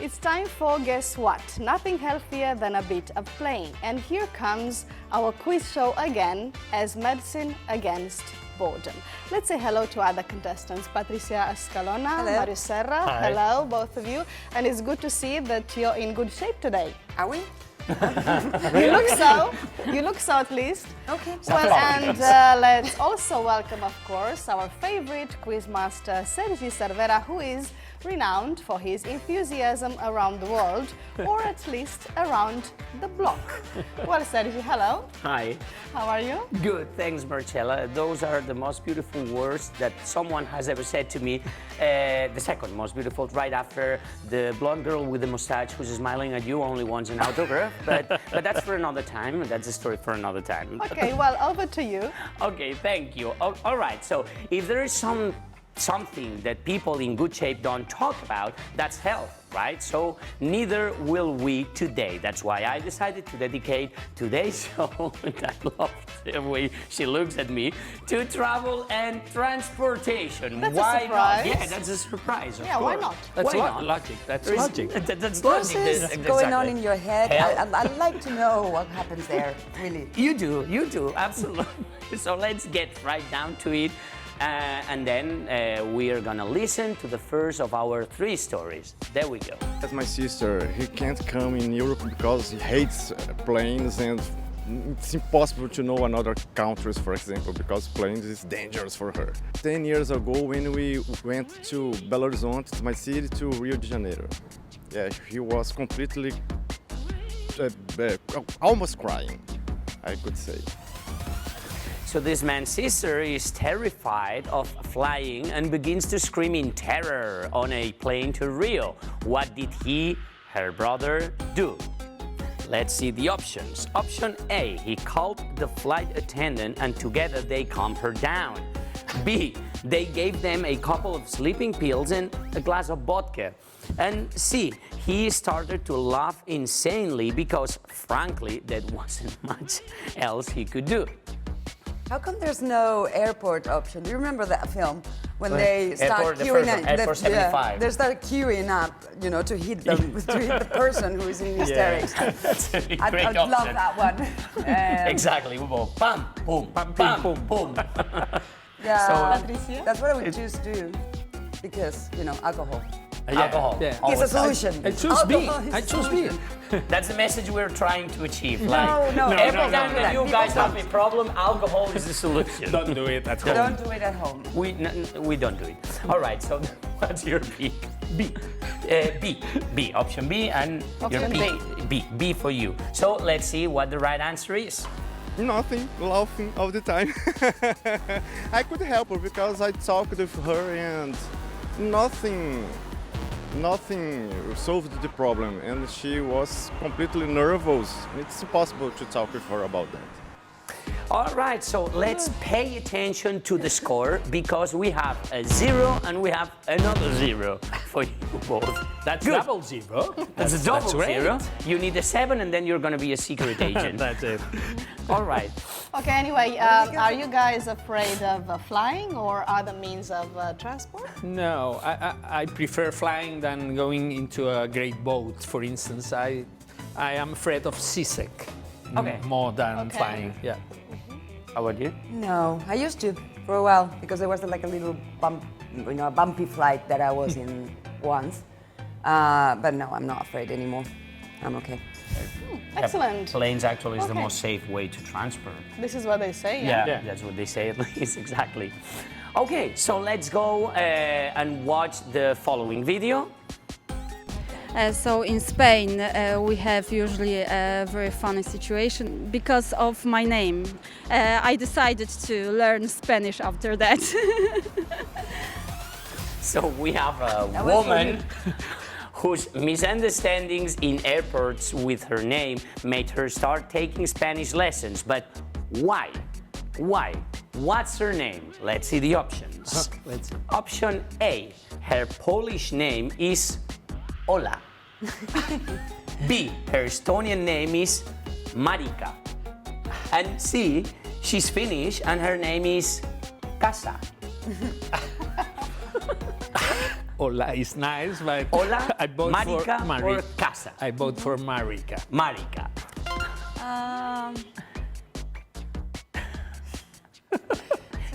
It's time for guess what? Nothing healthier than a bit of playing. And here comes our quiz show again as medicine against boredom. Let's say hello to other contestants. Patricia Escalona, Hello. Mario Serra. Hi. Hello, both of you. And it's good to see that you're in good shape today. Are we? You look so. You look so at least. Okay. Well, and let's also welcome, of course, our favorite quizmaster, Sergi Cervera, who is renowned for his enthusiasm around the world, or at least around the block. Well, Sergi, hello. Hi. How are you? Good, thanks, Marcela. Those are the most beautiful words that someone has ever said to me. The second most beautiful, right after the blonde girl with the mustache who's smiling at you only wants an autograph. But that's for another time. That's a story for another time. Okay, well, over to you. Okay, thank you. All right, so if there is something that people in good shape don't talk about, that's health, right? So neither will we today. That's why I decided to dedicate today's show, and I love the way she looks at me, to travel and transportation. That's why a surprise. not? Yeah, that's a surprise. Of Yeah, why course. not? That's Why not? logic. That's There is- logic. That's What logic. is Exactly. going on in your head? Hell. I'd like to know what happens there, really. You do, absolutely. So let's get right down to it. And then we are gonna listen to the first of our 3 stories. There we go. That's my sister. He can't come in Europe because he hates planes, and it's impossible to know another countries, for example, because planes is dangerous for her. 10 years ago, when we went to Belo Horizonte, my city, to Rio de Janeiro, yeah, he was completely almost crying, I could say. So this man's sister is terrified of flying and begins to scream in terror on a plane to Rio. What did her brother, do? Let's see the options. Option A, he called the flight attendant and together they calmed her down. B, they gave them a couple of sleeping pills and a glass of vodka. And C, he started to laugh insanely because, frankly, there wasn't much else he could do. How come there's no airport option? Do you remember that film? When they start Airport, the queuing first one, Airport 75. they start queuing up, you know, to hit them, to hit the person who is in hysterics. That's a great I'd option. love that one. Exactly, we go bam, boom, bam, boom, boom. Yeah, Patricia? that's what I would choose to do, because, you know, alcohol. Alcohol. Yeah. It's a Always. solution. I choose B. Alcohol is I a choose B. solution. That's the message we're trying to achieve. No, Like, no, every no, time no, that no. you guys have a problem, alcohol is the solution. Don't do it at home. Don't do it at home. We don't do it. All right, so what's your pick? B. B. Option B, and Option your pick, B for you. So let's see what the right answer is. Nothing, laughing all the time. I could help her because I talked with her and nothing solved the problem, and she was completely nervous. It's impossible to talk with her about that. All right, so let's pay attention to the score because we have a 0 and we have another 0 for you both. That's Good. double 0. That's a double great. 0. You need a 7 and then you're going to be a secret agent. That's it. All right. Okay, anyway, are you guys afraid of flying or other means of transport? No, I prefer flying than going into a great boat. For instance, I am afraid of seasick Okay. more than Okay. flying. Yeah. How about you? No, I used to for a while because there was like a little bump, you know, a bumpy flight that I was in once. But no, I'm not afraid anymore. I'm okay. Excellent. Planes actually is the Okay. most safe way to transport. This is what they say, Yeah. That's what they say at least, exactly. Okay, so let's go and watch the following video. So in Spain, we have usually a very funny situation because of my name. I decided to learn Spanish after that. So we have a That was woman whose misunderstandings in airports with her name made her start taking Spanish lessons. But why? Why? What's her name? Let's see the options. Let's see. Option A, her Polish name is Ola. B, her Estonian name is Marika. And C, she's Finnish and her name is Kasa. Hola is nice, but Hola, I vote Marica for or casa? I vote for Marica. Marica.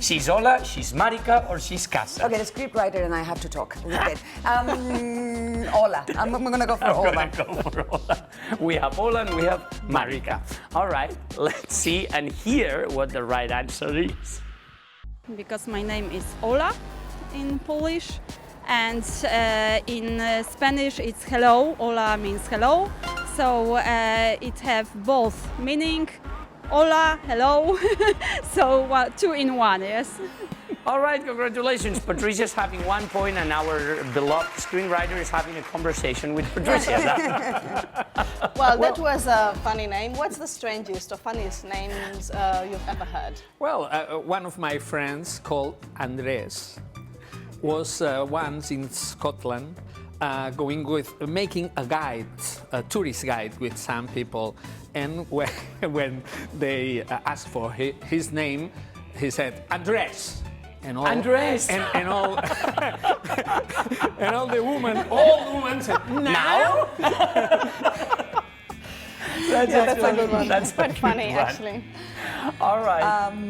She's hola, she's marica, or she's casa? Okay, the scriptwriter and I have to talk. Okay. Hola. I'm gonna go for hola. Go for hola. We have hola and we have marica. All right, let's see and hear what the right answer is. Because my name is Ola in Polish, and in Spanish it's hello. Ola means hello, so it have both meaning. Hola, hello. So 2 in 1, yes. All right, congratulations. Patricia's having 1 point and our beloved screenwriter is having a conversation with Patricia. Well, that was a funny name. What's the strangest or funniest names you've ever heard? Well, one of my friends called Andres was once in Scotland making a guide, a tourist guide with some people, and when they asked for his name, he said Andres. And all, Andres. and all and all the women said now. That's a good one. That's quite a good funny, one. actually. All right.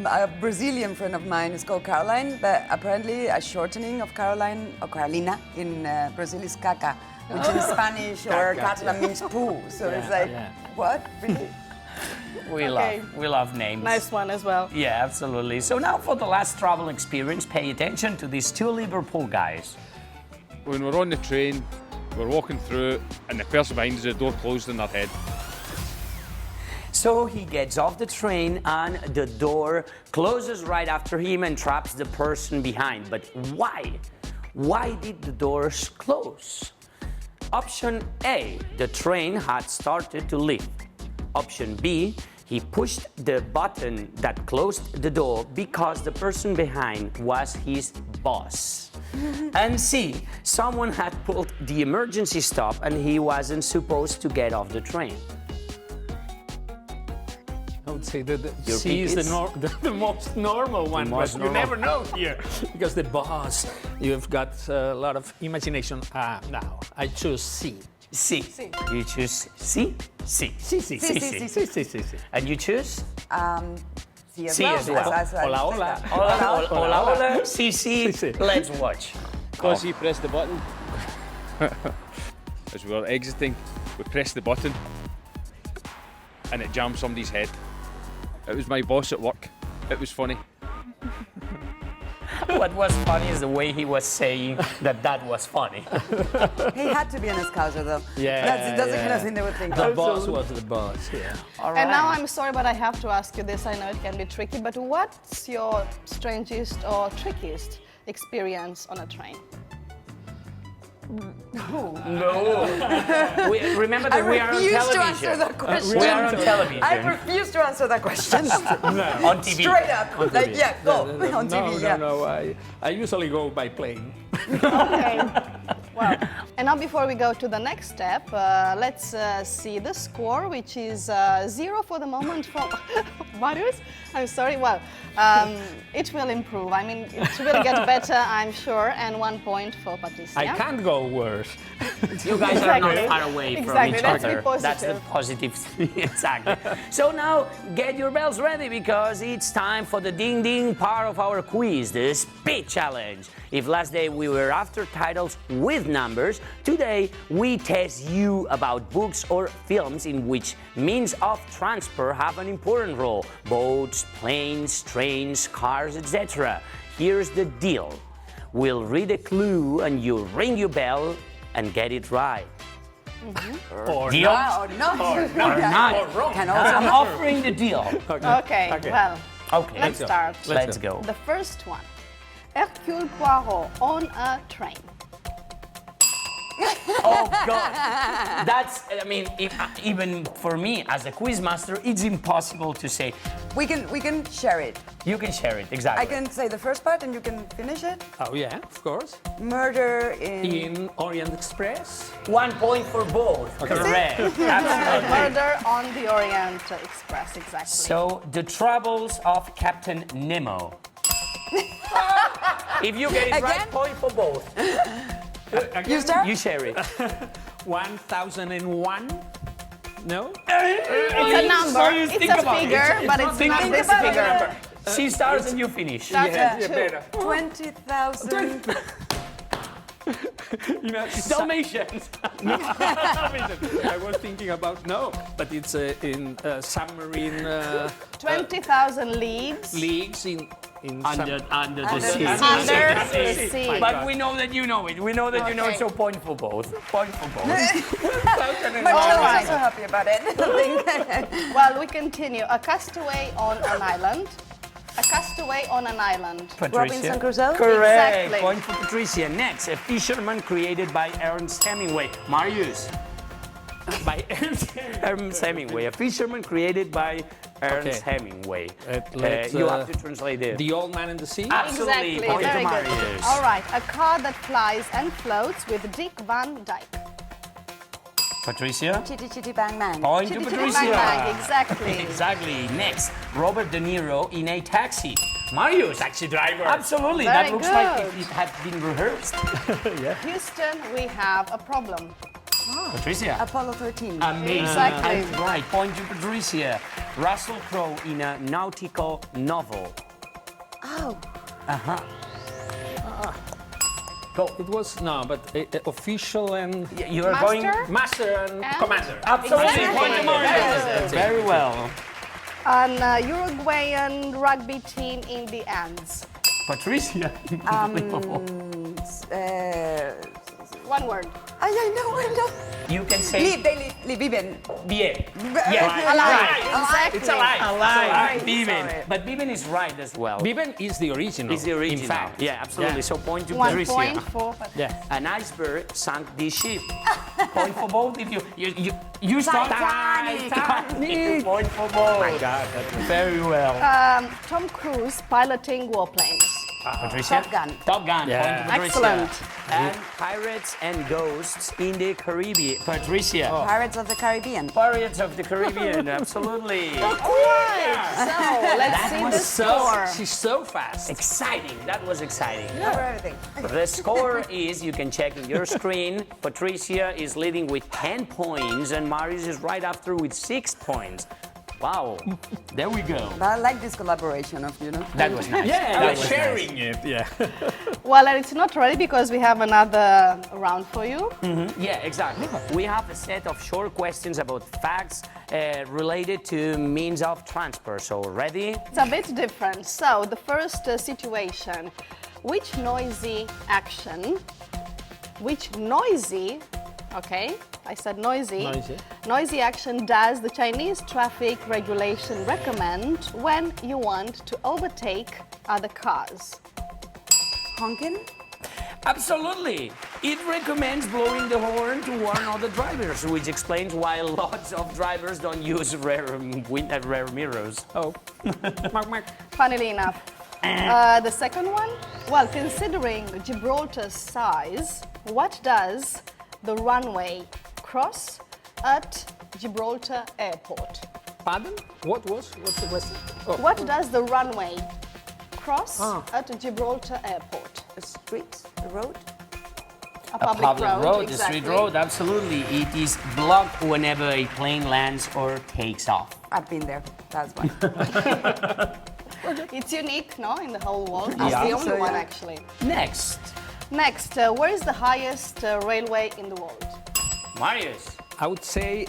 A Brazilian friend of mine is called Caroline, but apparently a shortening of Caroline or Carolina in Brazil is caca, which in Spanish or Caca, Catalan means poo. So it's like, what? Really? We love names. Nice one as well. Yeah, absolutely. So now for the last travel experience, pay attention to these 2 Liverpool guys. When we're on the train, we're walking through, and the person behind us, the door closed in their head. So he gets off the train and the door closes right after him and traps the person behind. But why? Why did the doors close? Option A, the train had started to leave. Option B, he pushed the button that closed the door because the person behind was his boss. And C, someone had pulled the emergency stop and he wasn't supposed to get off the train. I would say that Your C pick is is? the most normal one, most but normal. you never know here because the boss, you've got a lot of imagination. Now, I choose C. C. You choose C? C. C. And you choose? C as C well. as well. As I Hola, said hola. that. Hola, C. C. Let's watch. Because he pressed the button. As we were exiting, we pressed the button, and it jammed somebody's head. It was my boss at work. It was funny. What was funny is the way he was saying that was funny. He had to be an Scouser though. Yeah, That's the kind yeah. of thing they would think The of. boss was the boss, yeah. All right. And now I'm sorry, but I have to ask you this. I know it can be tricky, but what's your strangest or trickiest experience on a train? No. Remember that I we are on refuse to television. answer that question. We are on television. I refuse to answer that question. On TV. Straight up. Like, yeah, go. On TV, yeah. No, I usually go by plane. Okay. Well, and now before we go to the next step, let's see the score, which is 0 for the moment from Marius. I'm sorry. Well, it will improve. I mean, it will get better, I'm sure. And 1 point for Patricia. I can't go worse. You guys are not far away from Exactly, each let's be other. That's the positive. positive thing, exactly. So now, get your bells ready because it's time for the ding ding part of our quiz, the speed challenge. If last day we were after titles with numbers, today we test you about books or films in which means of transport have an important role. Boats, planes, trains, cars, etc. Here's the deal. We'll read a clue and you ring your bell and get it right. Or Deal? Or not. Or not. Can I'm also offering the deal. Okay, well, Okay, let's start. let's go. The first one. Hercule Poirot on a train. Oh God, that's. I mean, even for me as a quizmaster, it's impossible to say. we can share it. You can share it exactly. I can say the first part and you can finish it. Oh yeah, of course. Murder in... Orient Express. 1 point for both. Correct. Absolutely. Murder on the Orient Express, exactly. So the troubles of Captain Nemo. If you get it right, Again? point for both. You start? You share it. 1001? No? It's a number, it's a figure, but it's not this figure. She starts and you finish. That's Yeah, two. better. 20,000. You know, Dalmatians. I was thinking about, no, but it's in submarine 20,000 leagues leagues in Under the sea. under the sea. But we know that you know it. We know that you know it, Okay. so point for both. Point for both. But All I'm right. so happy about it. Well, we continue. A castaway on an island. A castaway on an island. Robinson Crusoe? Correct. Exactly. Point for Patricia. Next, a fisherman created by Ernest Hemingway. Marius. By Ernest Hemingway. A fisherman created by Ernest Okay. Hemingway. let's, You have to translate it. The Old Man in the Sea? Absolutely. Exactly, Point very to good. Marius. All right, a car that flies and floats with Dick Van Dyke. Patricia. Chitty Chitty Bang Man. Point to Chitty Patricia. Chitty Bang Bang, exactly. Exactly. Next, Robert De Niro in a taxi. Marius. Taxi driver. Absolutely. Very that looks like good. it had been rehearsed. Houston, we have a problem. Patricia. Apollo 13. Amazing. Exactly. And right. Point to Patricia. Russell Crowe in a nautical novel. Oh. Go. It was, no, but official and You are going. Master? master and commander. Absolutely. Exactly. Point to Marius. Very Very well. An Uruguayan rugby team in the Andes. Patricia. One word. I know. You can say Live, they live, viven. bien. Yeah. Alive. Exactly. Exactly. Alive. Sorry. Viven. But Viven is right as well. Viven is the original. Is the original. In fact. Yeah, absolutely. Yeah. So point to 1 Patricia. point for Yeah. An iceberg sank this ship. Point for both if you start. Titanic. Point for both. Oh my God, that's very well. Tom Cruise piloting warplanes. Patricia. Top Gun. Top Gun. Yeah. Point to Patricia. Excellent. And Pirates and Ghosts in the Caribbean. Patricia. Pirates of the Caribbean. Pirates of the Caribbean. Absolutely. All right, so let's see the score. She's so fast. Exciting. That was exciting. Cover everything. The score is, you can check in your screen, Patricia is leading with 10 points and Marius is right after with 6 points. Wow, there we go. But I like this collaboration of, That was nice. Yeah, that we're was sharing it. Yeah. Well, and it's not ready because we have another round for you. Yeah, exactly. We have a set of short questions about facts related to means of transport. So, ready? It's a bit different. So, the first situation. Which noisy action, okay, I said noisy. Noisy action does the Chinese traffic regulation recommend when you want to overtake other cars? Honking? Absolutely. It recommends blowing the horn to warn other drivers, which explains why lots of drivers don't use rear mirrors. Oh. Mark, Mark. Funnily enough. The second one? Well, considering Gibraltar's size, what does the runway cross at Gibraltar Airport? Pardon? What's the question? Oh. What does the runway cross at Gibraltar Airport? The street? The road? A public road, the exactly. street road, absolutely. It is blocked whenever a plane lands or takes off. I've been there. That's why. It's unique, no, in the whole world. It's Yeah. the only So, one, yeah. actually. Next, Next, where is the highest railway in the world? Marius. I would say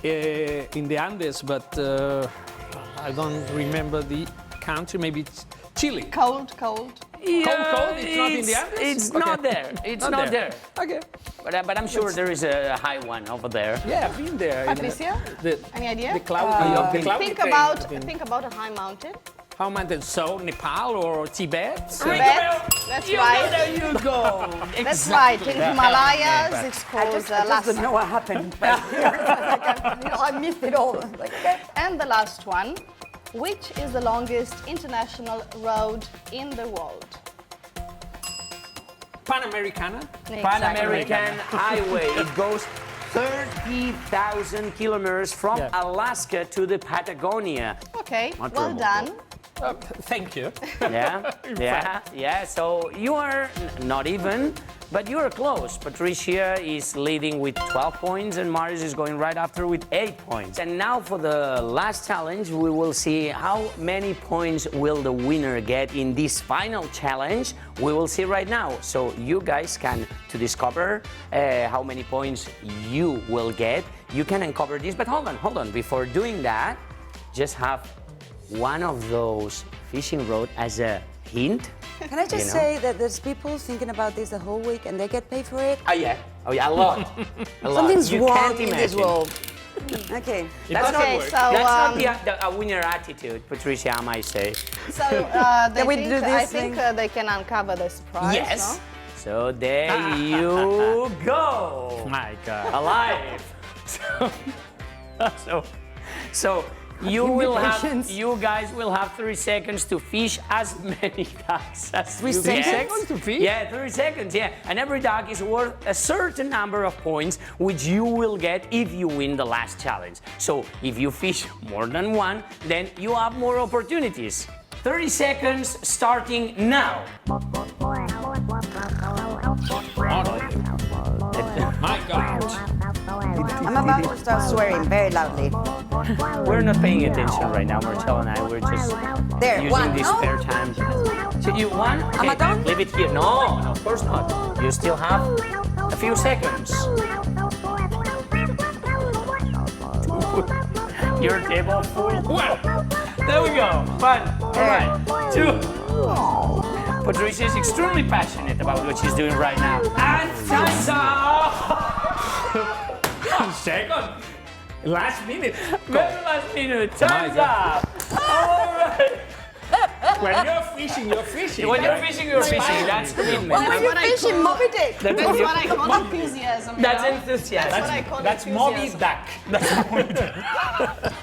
in the Andes, but I don't remember the country. Maybe it's Chile. Cold. Cold? It's not in the Andes? It's Okay. not there. It's not there. Okay. But I'm sure there is a high one over there. Yeah, I've been there. Patricia? The, Any idea? the cloud. the cloudy Think plain, about I've been- think about a high mountain. How mountains? So Nepal or Tibet? Tibet. That's right. There you go. That's right. In Himalayas, it's I called just don't know what happened. I missed it all. Like, okay. And the last one, which is the longest international road in the world? Panamericana. Pan American Highway. It goes 30,000 kilometers from Yeah. Alaska to the Patagonia. Okay, Not well terrible. done. Thank you. Yeah. So you are not even, but you are close. Patricia is leading with 12 points, and Marius is going right after with 8 points. And now for the last challenge, we will see how many points will the winner get in this final challenge. We will see right now. So you guys can, to discover how many points you will get, you can uncover this. But hold on. Before doing that, just have one of those fishing rods as a hint. Can I just say that there's people thinking about this the whole week and they get paid for it? Oh yeah, a lot. Something's You wrong can't in this imagine. world. Okay. That's Okay, not, so, that's not a winner attitude, Patricia, I might say. So Can we do I this think thing? they can uncover the surprise. Yes. No? So there you go. My God. Alive. So you will have, Patience. you guys will have 3 seconds to fish as many ducks as 3 you seconds? can. Seconds to fish? Yeah, 3 seconds, yeah. And every duck is worth a certain number of points, which you will get if you win the last challenge. So if you fish more than one, then you have more opportunities. 30 seconds starting now. My God. I'm about to start swearing very loudly. We're not paying attention right now, Marcela and I. We're just There, using one. this No. spare time. So you won? Okay, Am I done? leave it here. No, of course not. You still have a few seconds. Your table full. Well, there we go. Fun. All right. 2. Patricia is extremely passionate about what she's doing right now. And time's up! Second. Last minute. Very last minute. Time's God. up. All right. When you're fishing, you're fishing. When you're right? fishing, you're fishing. That's commitment. That's what I call- Moby Dick. That's what I call enthusiasm. you That's know? enthusiasm. That's what I call That's Moby enthusiasm. Duck.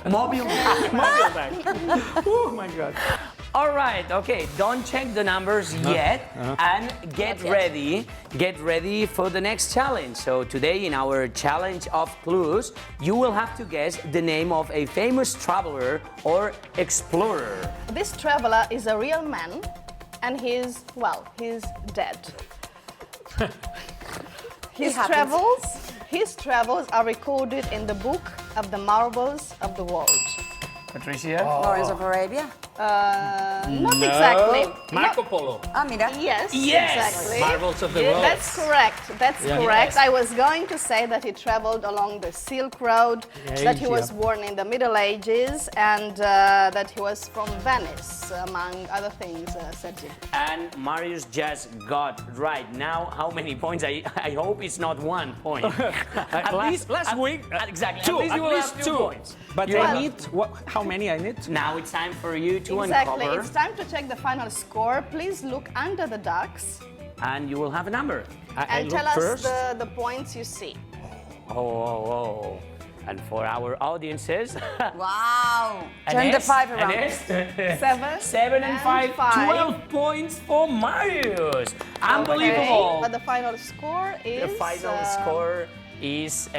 Mobile. Mobile duck. Oh my God. All right, okay, don't check the numbers yet and get ready. Get ready for the next challenge. So today in our challenge of clues, you will have to guess the name of a famous traveler or explorer. This traveler is a real man, and he's dead. His travels are recorded in the book of the marvels of the world. Patricia? Lawrence of Arabia. Not exactly. Marco Polo. Ah, mira. Yes, Yes! exactly. Marvels of the Yeah, world. that's correct. That's correct. I was going to say that he traveled along the Silk Road, that he was born in the Middle Ages, and that he was from Venice, among other things, Sergi. And Marius just got right now how many points? I hope it's not 1 point. Last week, exactly. two. At least you will have 2 two. points. But You I have- need how many I need? Now it's time for you to Exactly. uncover, It's time to check the final score. Please look under the ducks and you will have a number. I and look tell us first. the points you see. Oh. And for our audiences, Wow. Turn the Ines, 5 around. Ines, 7. 7 and 5, 12 points for Marius. Okay, Unbelievable. but the final score is... The final score is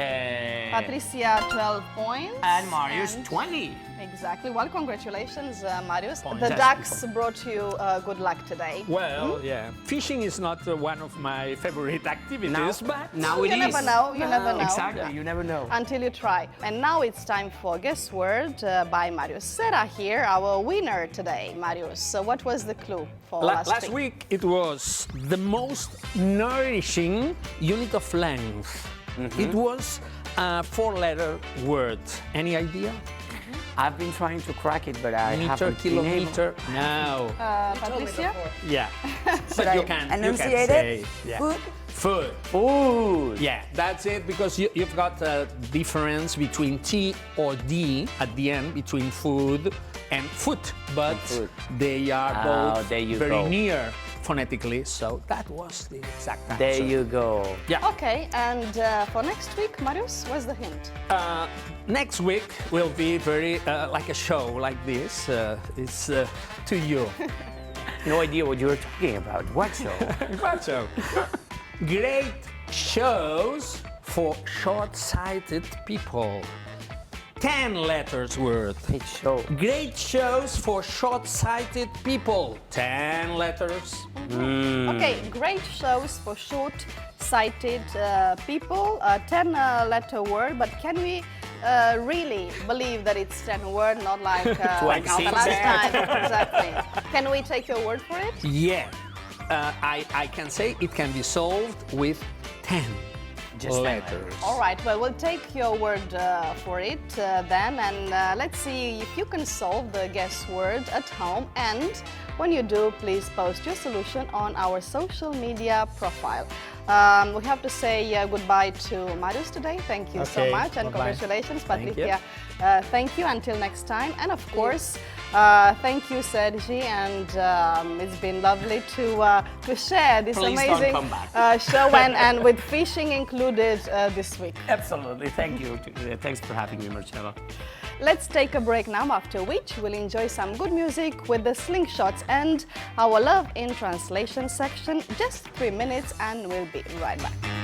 Patricia 12 points. and Marius and- 20. Exactly. Well, congratulations, Marius. Points, The that's ducks brought you good luck today. Well, yeah. Fishing is not one of my favorite activities, but now it You is. never know. You never know. Exactly, you never know. Until you try. And now it's time for Guess Word by Marius Serra here, our winner today. Marius, so what was the clue for last week it was the most nourishing unit of length. It was a 4-letter word. Any idea? I've been trying to crack it, but I Meter, haven't been able. kilometer? No. Patricia? Yeah. Should But I you can enunciate say it? yeah. Food. Food. Food. Yeah, that's it, because you've got a difference between T or D at the end, between food and foot, but food. they are Oh, both there you very go. near phonetically, so that was the exact answer. There you go. Yeah. Okay, and for next week, Marius, what's the hint? Next week will be very like a show like this. It's to you. No idea what you were talking about. What show? What show? Great shows for short-sighted people. 10 letters word. Great show. Great shows for short-sighted people. 10 letters. Okay, great shows for short-sighted people. 10-letter word, but can we really believe that it's 10 word, not like the last time? Exactly. Can we take your word for it? Yeah. I can say it can be solved with 10 letters. All right, well, we'll take your word for it then, and let's see if you can solve the guess word at home. And when you do, please post your solution on our social media profile. We have to say goodbye to Marius today. Thank you so much, and congratulations, Patricia. Thank you. Until next time, and of course, thank you, Sergi. And it's been lovely to share this amazing show and with fishing included this week. Absolutely. Thank you. Thanks for having me, Marcela. Let's take a break now, after which we'll enjoy some good music with the slingshots and our Love in Translation section. Just 3 minutes and we'll be right back.